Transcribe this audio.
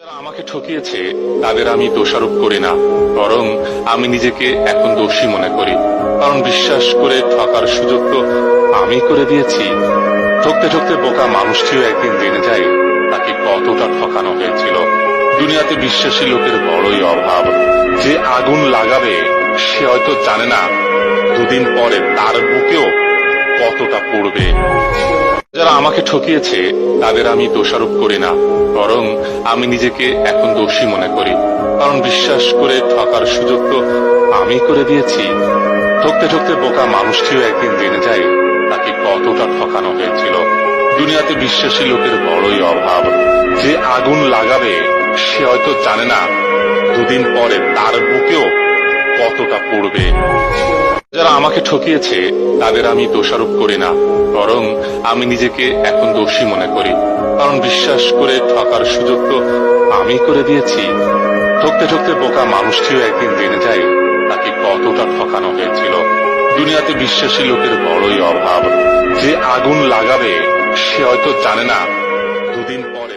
যারা আমাকে ঠকিয়েছে তাদের আমি দোষারোপ করি না, বরং আমি নিজেকে এখন দোষী মনে করি। কারণ বিশ্বাস করে ঠকার সুযোগ তো আমি করে দিয়েছি। ঠকতে ঠকতে বোকা মানুষটিও একদিন জেনে যায় তাকে কতটা ঠকানো হয়েছিল। দুনিয়াতে বিশ্বাসী লোকের বড়ই অভাব। যে আগুন লাগাবে সে হয়তো জানে না দুদিন পরে তার বুকেও কতটা পড়বে। যারা আমাকে ঠকিয়েছে তাদের আমি দোষারোপ করি না, বরং আমি নিজেকে এখন দোষী মনে করি। কারণ বিশ্বাস করে ঠকার সুযোগ তো আমি করে দিয়েছি। ঠকতে ঠকতে বোকা মানুষটিও একদিন জেনে যায় তাকে কতটা ঠকানো হয়েছিল। দুনিয়াতে বিশ্বাসী লোকের বড়ই অভাব। যে আগুন লাগাবে সে হয়তো জানে না দুদিন পরে তার বুকেও কতটা পড়বে। যারা আমাকে ঠকিয়েছে তাদের আমি দোষারোপ করি না, বরং আমি নিজেকে এখন দোষী মনে করি। কারণ বিশ্বাস করে ঠকার সুযোগ তো আমি করে দিয়েছি। ঠকতে ঠকতে বোকা মানুষটিও একদিন জেনে যায় তাকে কতটা ঠকানো হয়েছিল। দুনিয়াতে বিশ্বাসী লোকের বড়ই অভাব। যে আগুন লাগাবে সে হয়তো জানে না দুদিন পরে